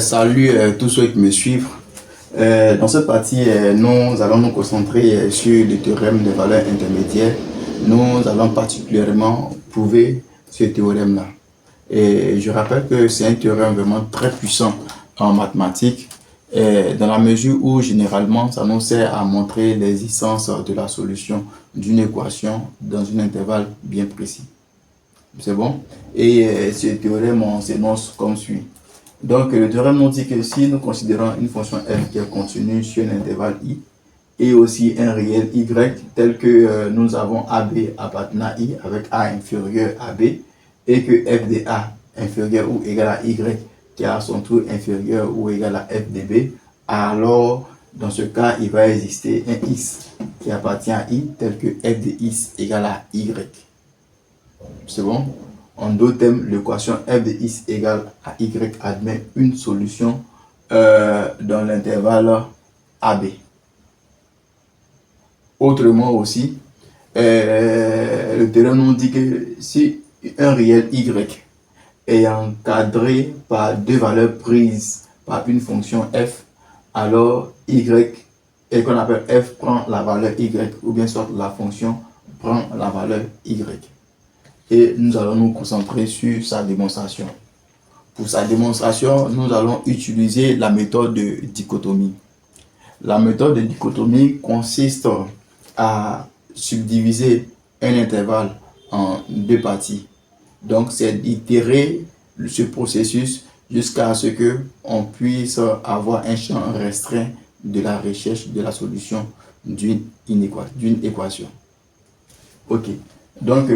Salut tous ceux qui me suivent. Dans cette partie, nous allons nous concentrer sur le théorème des valeurs intermédiaires. Nous allons particulièrement prouver ce théorème-là. Et je rappelle que c'est un théorème vraiment très puissant en mathématiques, dans la mesure où généralement ça nous sert à montrer l'existence de la solution d'une équation dans un intervalle bien précis. C'est bon? Et ce théorème, on s'énonce comme suit. Donc, le théorème nous dit que si nous considérons une fonction f qui est contenue sur un intervalle i et aussi un réel y tel que nous avons AB appartenant à i avec a inférieur à b et que f de a inférieur ou égal à y qui est à son tour inférieur ou égal à f de b, alors dans ce cas, il va exister un x qui appartient à i tel que f de x égale à y. C'est bon? En d'autres termes, l'équation f de x égale à y admet une solution dans l'intervalle AB. Autrement aussi, le théorème nous dit que si un réel y est encadré par deux valeurs prises par une fonction f, alors y et qu'on appelle f prend la valeur y, ou bien soit la fonction prend la valeur y. Et nous allons nous concentrer sur sa démonstration. Pour sa démonstration, nous allons utiliser la méthode de dichotomie. La méthode de dichotomie consiste à subdiviser un intervalle en deux parties. Donc, c'est d'itérer ce processus jusqu'à ce qu'on puisse avoir un champ restreint de la recherche de la solution d'une équation. Ok. Donc,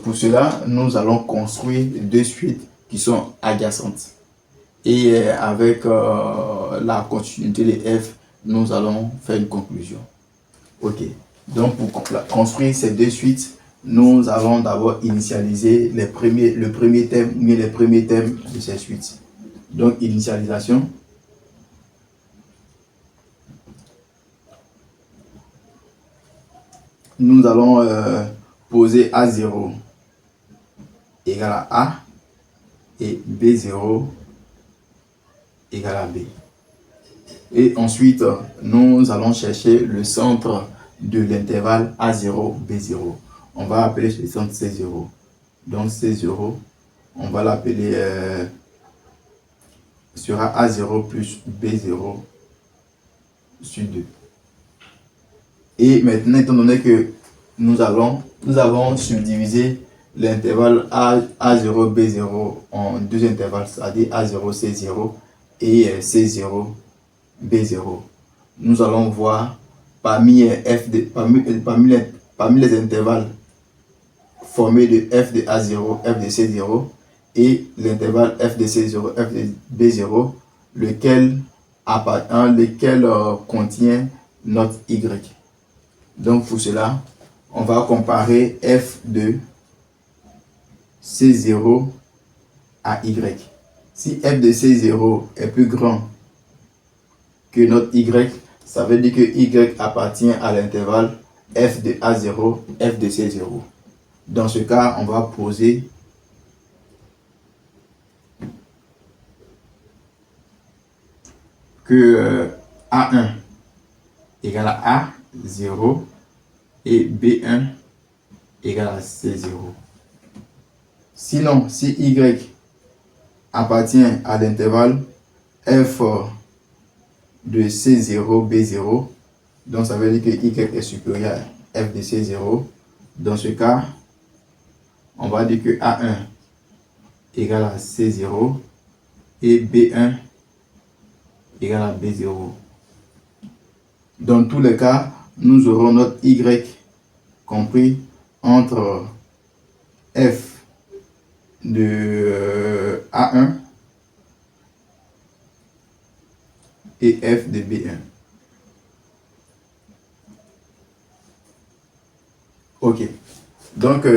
pour cela, nous allons construire deux suites qui sont adjacentes. Et avec la continuité de f, nous allons faire une conclusion. Ok. Donc, pour construire ces deux suites, nous allons d'abord initialiser le premier thème de ces suites. Donc, initialisation. Nous allons poser A0 égale à A et B0 égale à B. Et ensuite, nous allons chercher le centre de l'intervalle A0, B0. On va appeler ce centre C0. Donc C0, on va l'appeler sera A0 plus B0 sur 2. Et maintenant, étant donné que nous avons subdivisé l'intervalle A0, B0 en deux intervalles, c'est-à-dire A0, C0 et C0, B0. Nous allons voir parmi les intervalles formés de f de A0, f de C0 et l'intervalle f de C0, f de B0, lequel contient notre y. Donc pour cela, on va comparer f de C0 à y. Si f de C0 est plus grand que notre y, ça veut dire que y appartient à l'intervalle f de A0, f de C0. Dans ce cas, on va poser que A1 égale à A0 et B1 égale à C0. Sinon, si y appartient à l'intervalle f de C0, B0, donc ça veut dire que y est supérieur à f de C0. Dans ce cas, on va dire que A1 égale à C0 et B1 égale à B0. Dans tous les cas, nous aurons notre y compris entre f de A1 et f de B1. Ok. Donc,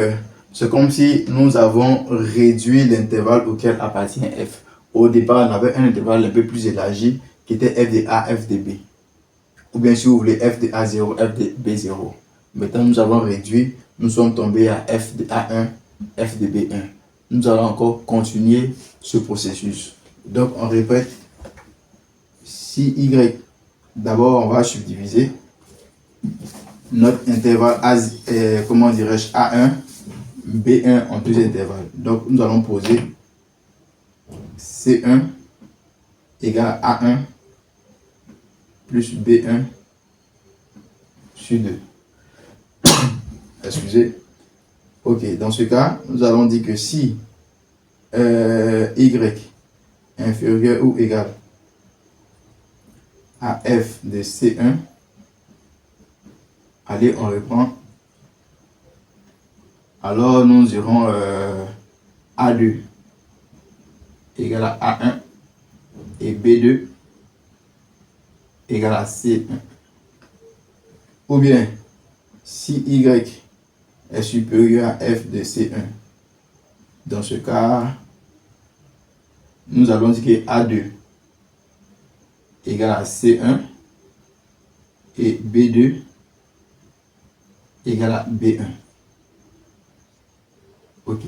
c'est comme si nous avons réduit l'intervalle auquel appartient f. Au départ, on avait un intervalle un peu plus élargi qui était f de A, f de B. Ou bien si vous voulez f de A0, f de B0. Maintenant, nous avons réduit, nous sommes tombés à f de A1, f de B1. Nous allons encore continuer ce processus. Donc, on répète. Si Y, d'abord, on va subdiviser notre intervalle comment dirais-je, A1, B1 en deux intervalles. Donc, nous allons poser C1 égale à A1 plus B1 sur 2. Excusez. Ok, dans ce cas, nous allons dire que si Y inférieur ou égal à F de C1, allez, on reprend. Alors, nous irons A2 égale à A1 et B2 égale à C1. Ou bien, si Y est supérieur à F de C1, dans ce cas, nous allons dire que A2 égale à C1 et B2 égale à B1. Ok.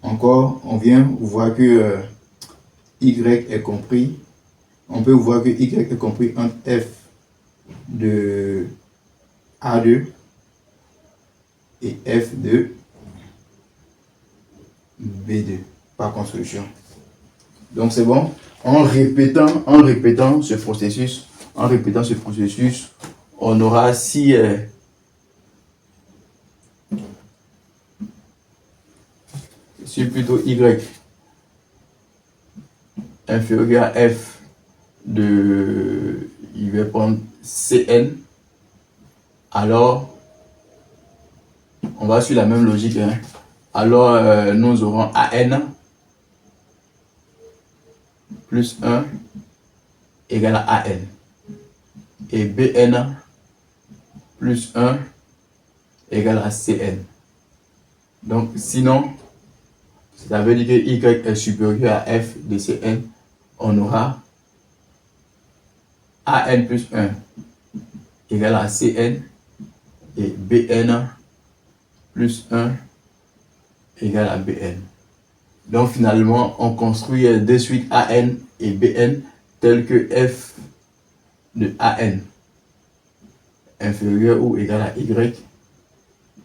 Encore, on vient voir que Y est compris. On peut voir que Y est compris entre F de A2 et F de B2 par construction. Donc c'est bon. En répétant ce processus, on aura si plutôt Y inférieur à F de, il va prendre Cn, alors on va sur la même logique, hein. Alors nous aurons An plus 1 égale à An et Bn plus 1 égale à Cn. Donc sinon, ça veut dire que Y est supérieur à F de Cn, on aura An plus 1 égale à Cn et Bn plus 1 égale à Bn. Donc finalement, on construit de suite An et Bn tel que F de An inférieur ou égal à Y,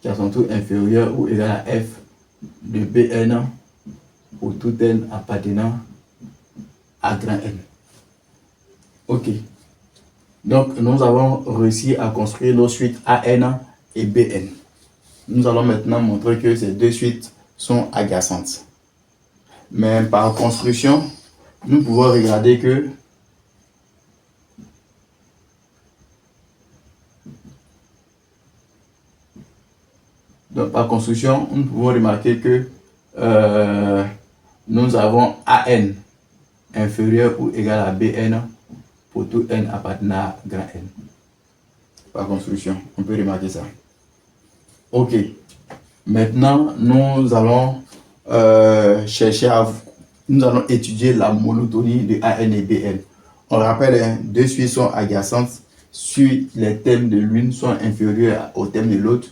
qui a son tour inférieur ou égal à F de Bn pour tout n appartenant à grand N. Ok. Donc nous avons réussi à construire nos suites An et Bn. Nous allons maintenant montrer que ces deux suites sont adjacentes. Mais par construction, nous pouvons regarder que nous pouvons remarquer que nous avons An inférieur ou égal à Bn pour tout n appartenant à grand N. Par construction, on peut remarquer ça. Ok. Maintenant, nous allons nous allons étudier la monotonie de An et Bn. On rappelle, hein, deux suites sont adjacentes si les thèmes de l'une sont inférieurs au thème de l'autre,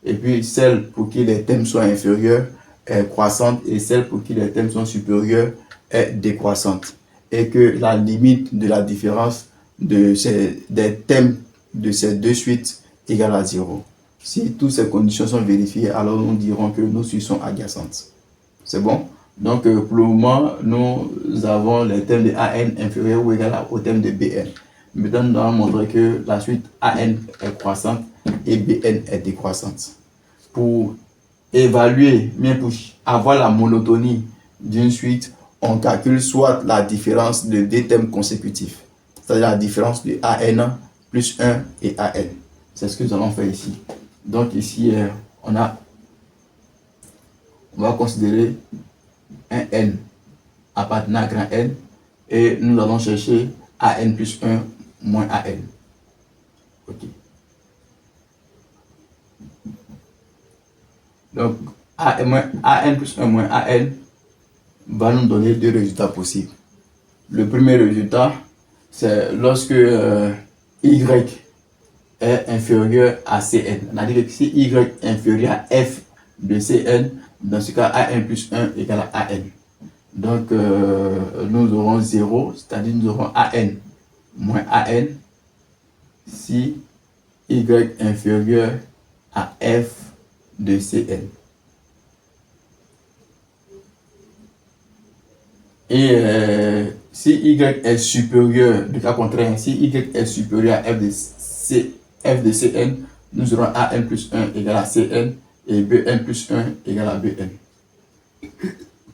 et puis celle pour qui les thèmes sont inférieurs est croissante et celle pour qui les thèmes sont supérieurs est décroissante, et que la limite de la différence des thèmes de ces deux suites égale à 0. Si toutes ces conditions sont vérifiées, alors nous dirons que nos suites sont adjacentes. C'est bon? Donc pour le moment, nous avons les thèmes de An inférieur ou égal au thème de Bn. Maintenant, nous allons montrer que la suite An est croissante et Bn est décroissante. Pour évaluer, bien pour avoir la monotonie d'une suite, on calcule soit la différence de deux thèmes consécutifs, c'est-à-dire la différence de An plus 1 et An. C'est ce que nous allons faire ici. Donc ici, on va considérer un n appartenant à grand N et nous allons chercher An plus 1 moins An. Ok. Donc An plus 1 moins An va nous donner deux résultats possibles. Le premier résultat, c'est lorsque Y est inférieur à Cn. C'est-à-dire que si Y est inférieur à F de Cn, dans ce cas, An plus 1 égale à An. Donc, nous aurons 0, c'est-à-dire nous aurons AN moins AN si Y inférieur à F de Cn. Et si Y est supérieur, le cas contraire, si Y est supérieur à F de Cn, nous aurons AN plus 1 égale à Cn et Bn plus 1 égale à Bn.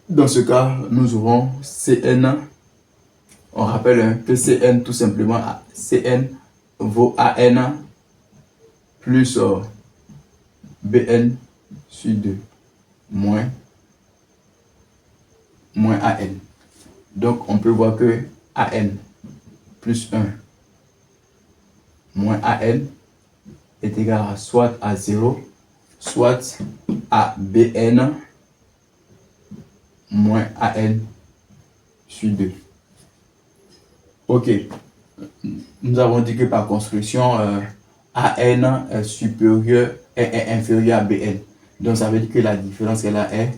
Dans ce cas, nous aurons Cn. On rappelle que Cn, tout simplement, Cn vaut AN plus Bn sur 2 moins AN. Donc, on peut voir que AN plus 1 moins AN est égal à soit à 0, soit à Bn moins AN sur 2. Ok. Nous avons dit que par construction, AN est supérieur est inférieur à Bn. Donc, ça veut dire que la différence qu'elle a est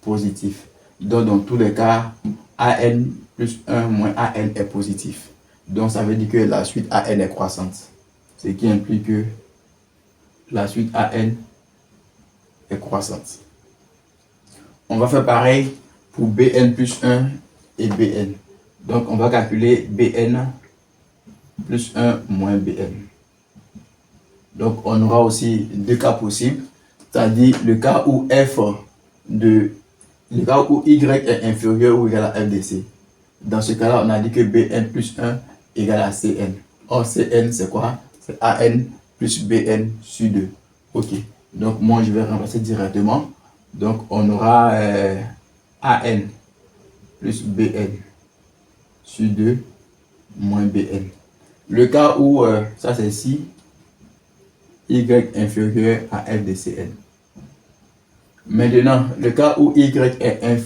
positive. Donc, dans tous les cas, AN plus 1 moins AN est positif. Donc, ça veut dire que la suite AN est croissante. Ce qui implique que la suite AN est croissante. On va faire pareil pour Bn plus 1 et Bn. Donc, on va calculer Bn plus 1 moins Bn. Donc, on aura aussi deux cas possibles, c'est-à-dire le cas où le cas où Y est inférieur ou égal à F de C. Dans ce cas-là, on a dit que Bn plus 1 égale à Cn. Or, Cn, c'est quoi? C'est AN plus Bn sur 2. Ok. Donc, moi, je vais remplacer directement. Donc, on aura AN plus Bn sur 2 moins Bn. Le cas où, ça c'est ici, Y inférieur à F de Cn. Maintenant, le cas où Y est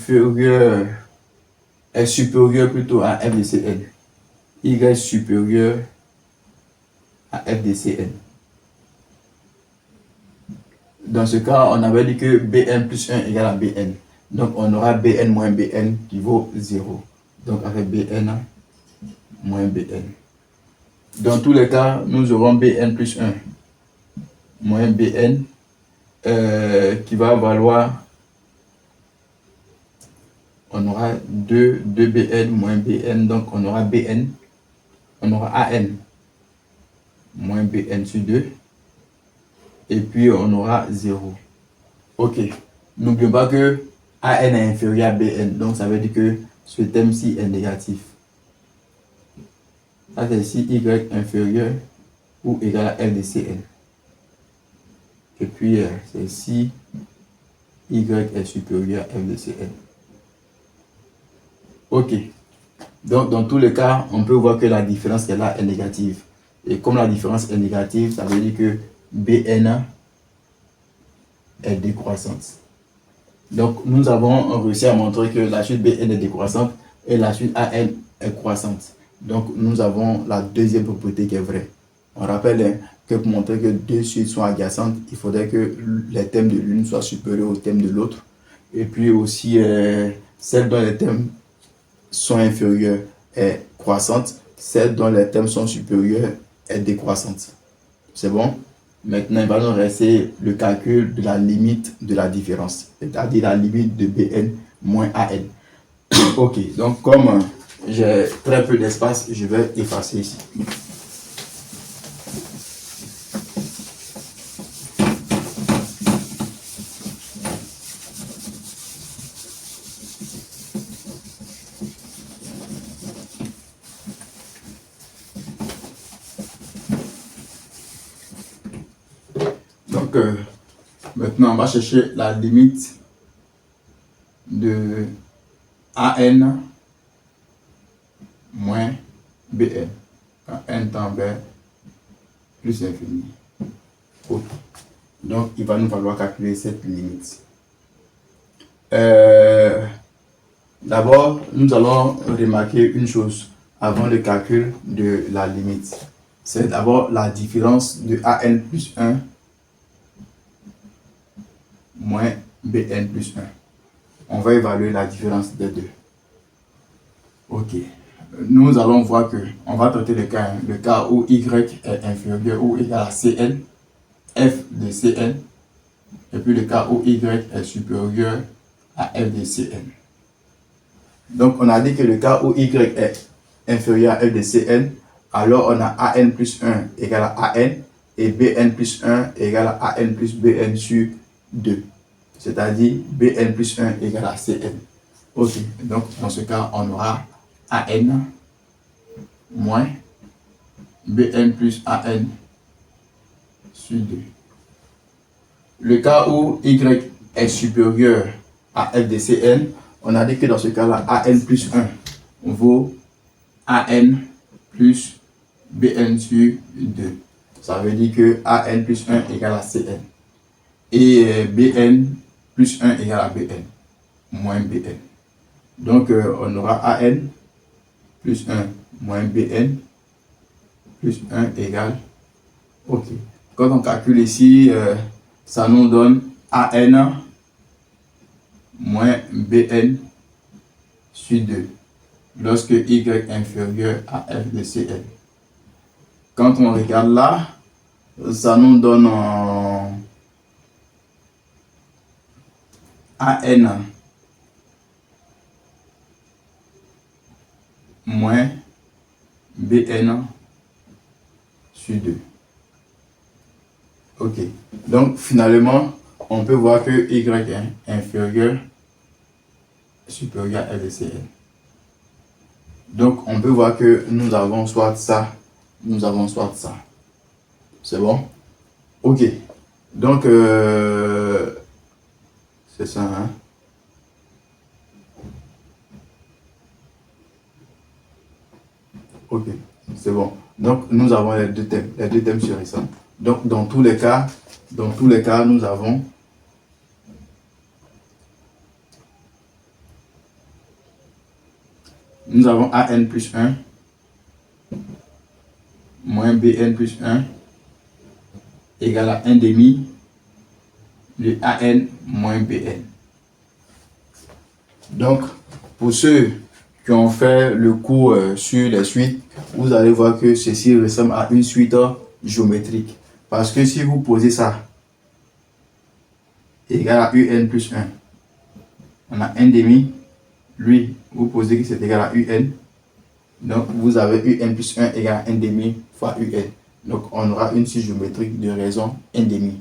supérieur plutôt à F de Cn. Y supérieur à F de Cn. Dans ce cas, on avait dit que Bn plus 1 égale à Bn. Donc, on aura Bn moins Bn qui vaut 0. Donc, avec Bn moins Bn. Dans tous les cas, nous aurons Bn plus 1 moins Bn qui va valoir, on aura 2Bn moins Bn, donc on aura Bn, on aura AN moins Bn sur 2, et puis on aura 0. Ok, n'oublions pas que AN est inférieur à Bn, donc ça veut dire que ce terme-ci est négatif. Ça c'est ici Y inférieur ou égal à F de Cn. Et puis c'est ici Y est supérieur à F de Cn. Ok. Donc dans tous les cas, on peut voir que la différence qu'elle a est négative. Et comme la différence est négative, ça veut dire que Bn est décroissante. Donc nous avons réussi à montrer que la suite Bn est décroissante et la suite An est croissante. Donc nous avons la deuxième propriété qui est vraie. On rappelle que pour montrer que deux suites sont adjacentes, il faudrait que les termes de l'une soient supérieurs aux termes de l'autre. Et puis aussi, celle dont les termes sont inférieurs est croissante, celle dont les termes sont supérieurs est décroissante. C'est bon? Maintenant, il va nous rester le calcul de la limite de la différence, c'est-à-dire la limite de Bn moins An. Ok, donc comme j'ai très peu d'espace, je vais effacer ici. Donc, maintenant, on va chercher la limite de AN moins Bn quand n tend vers plus l'infini. Okay. Donc, il va nous falloir calculer cette limite. D'abord, nous allons remarquer une chose avant le calcul de la limite. C'est d'abord la différence de AN plus 1 moins Bn plus 1. On va évaluer la différence des deux. Ok. Nous allons voir que, on va traiter le cas où y est inférieur ou égal à Cn, f de Cn, et puis le cas où y est supérieur à f de Cn. Donc, on a dit que le cas où y est inférieur à f de Cn, alors on a an plus 1 égale à an, et bn plus 1 égale à an plus bn sur 2. C'est-à-dire bn plus 1 égale à Cn. Ok, donc dans ce cas, on aura an moins bn plus an sur 2. Le cas où y est supérieur à f de Cn, on a dit que dans ce cas-là, an plus 1 vaut an plus bn sur 2. Ça veut dire que an plus 1 égale à Cn. Et bn plus 1 égale à bn, moins bn. Donc, on aura an plus 1 moins bn plus 1 égale. Ok. Quand on calcule ici, ça nous donne an moins bn sur 2 lorsque y est inférieur à f de Cn. Quand on regarde là, ça nous donne an moins bn sur 2. Ok. Donc, finalement, on peut voir que y est inférieur, supérieur à f de Cn. Donc, on peut voir que nous avons soit ça, nous avons soit ça. C'est bon? Ok. Donc, c'est ça, hein? Ok, c'est bon. Donc, nous avons les deux thèmes. Les deux thèmes seraient ça. Donc, dans tous les cas, nous avons an plus 1 moins bn plus 1 égale à 1 demi de an moins bn. Donc, pour ceux qui ont fait le cours sur les suites, vous allez voir que ceci ressemble à une suite géométrique. Parce que si vous posez ça égal à un plus 1, on a 1 demi, lui, vous posez que c'est égal à un. Donc, vous avez un plus 1 égale à 1 demi fois un. Donc, on aura une suite géométrique de raison 1 demi.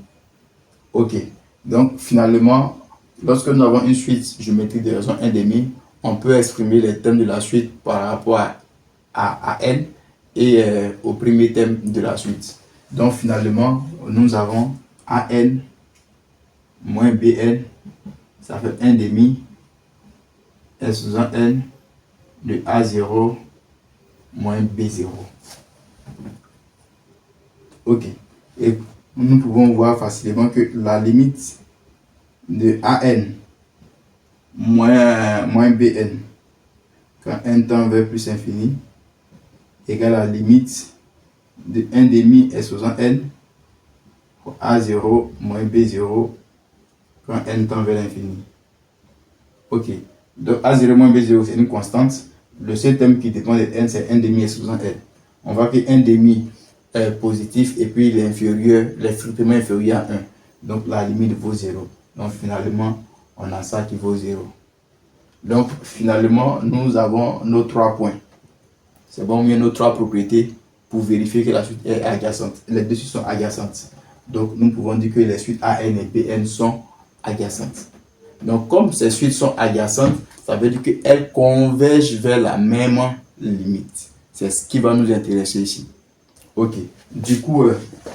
Ok. Donc, finalement, lorsque nous avons une suite géométrique de raison 1 demi, on peut exprimer les termes de la suite par rapport à n et au premier thème de la suite. Donc, finalement, nous avons an moins bn, ça fait 1 demi, s sous n de a0 moins b0. Ok. Et nous pouvons voir facilement que la limite de an moins bn quand n tend vers plus infini égale à la limite de 1 demi s sous n a0 moins b0 quand n tend vers l'infini. Ok. Donc a0 moins b0 c'est une constante. Le seul terme qui dépend de n c'est 1 demi s sous n. On voit que 1 demi est positif et puis il est inférieur, il est strictement inférieur à 1. Donc la limite vaut 0. Donc finalement, on a ça qui vaut 0. Donc finalement, nous avons nos 3 points. C'est bon, mieux nos 3 propriétés pour vérifier que la suite est adjacente. Les deux suites sont adjacentes. Donc nous pouvons dire que les suites AN et BN sont adjacentes. Donc comme ces suites sont adjacentes, ça veut dire qu'elles convergent vers la même limite. C'est ce qui va nous intéresser ici. Ok. Du coup,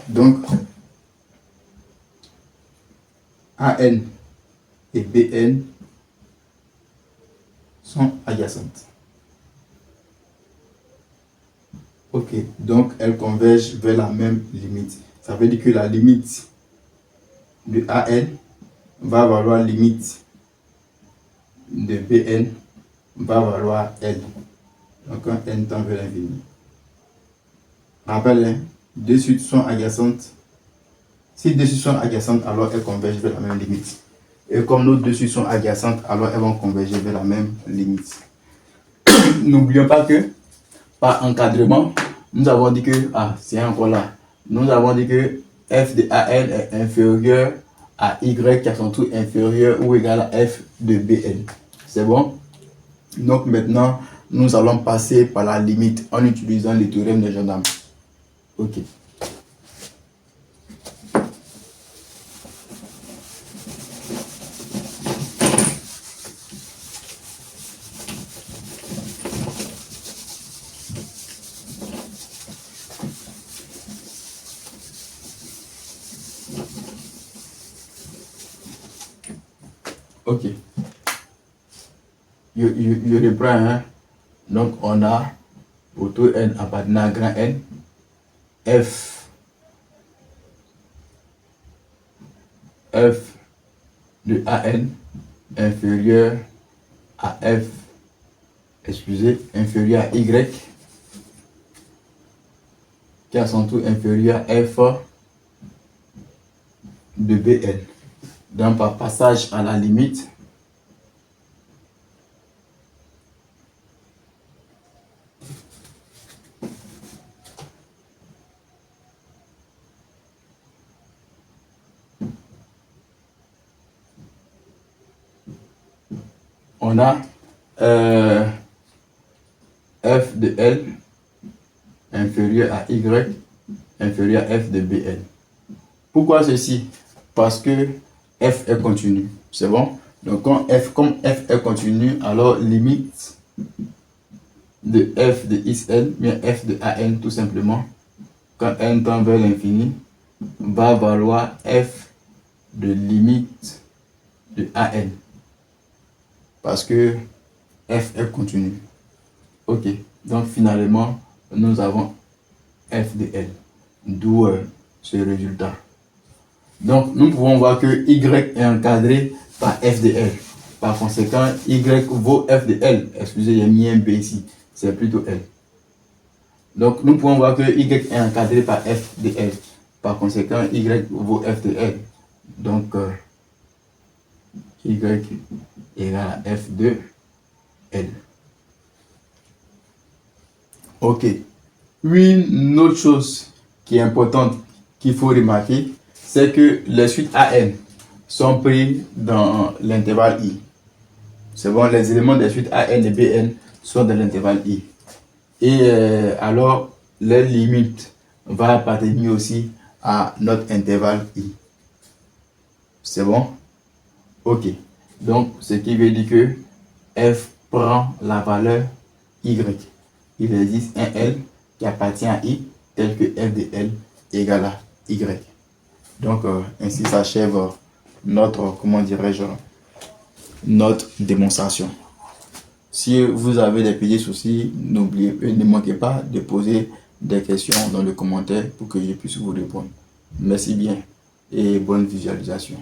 donc AN et BN sont adjacentes. Ok, donc elles convergent vers la même limite. Ça veut dire que la limite de AN va valoir limite de BN va valoir L. Donc quand N tend vers l'infini. Rappel, hein, deux suites sont adjacentes. Si deux suites sont adjacentes, alors elles convergent vers la même limite. Et comme nos deux suites sont adjacentes, alors elles vont converger vers la même limite. n'oublions pas que par encadrement, nous avons dit que, c'est encore là, nous avons dit que f de AN est inférieur à Y qui est à son tour inférieur ou égal à f de BN. C'est bon? Donc maintenant, nous allons passer par la limite en utilisant le théorème de gendarme. Ok. Ok. Je reprends. Hein? Donc, on a pour tout n appartenant à grand N, f de AN inférieur à f, inférieur à Y, qui est à son tour inférieur à f de BN. Donc, par passage à la limite, on a f de L inférieur à Y inférieur à f de BN. Pourquoi ceci? Parce que f est continu. C'est bon? Donc, comme f est continu, alors limite de f de xn, bien f de an tout simplement, quand n tend vers l'infini, va valoir f de limite de an. Parce que f est continu. Ok. Donc, finalement, nous avons f de L. D'où ce résultat. Donc, nous pouvons voir que y est encadré par f de L. Par conséquent, y vaut f de L. Excusez, j'ai mis un b ici. C'est plutôt L. Donc, nous pouvons voir que y est encadré par f de L. Par conséquent, y vaut f de L. Donc, y égale à f de L. Ok. Une autre chose qui est importante qu'il faut remarquer, c'est que les suites AN sont pris dans l'intervalle I. C'est bon, les éléments des suites AN et BN sont dans l'intervalle I. Et alors, les limites vont appartenir aussi à notre intervalle I. C'est bon? Ok. Donc, ce qui veut dire que f prend la valeur Y. Il existe un L qui appartient à I tel que f de L égale à Y. Donc, ainsi s'achève notre, comment dirais-je, notre démonstration. Si vous avez des petits soucis, ne manquez pas de poser des questions dans les commentaires pour que je puisse vous répondre. Merci bien et bonne visualisation.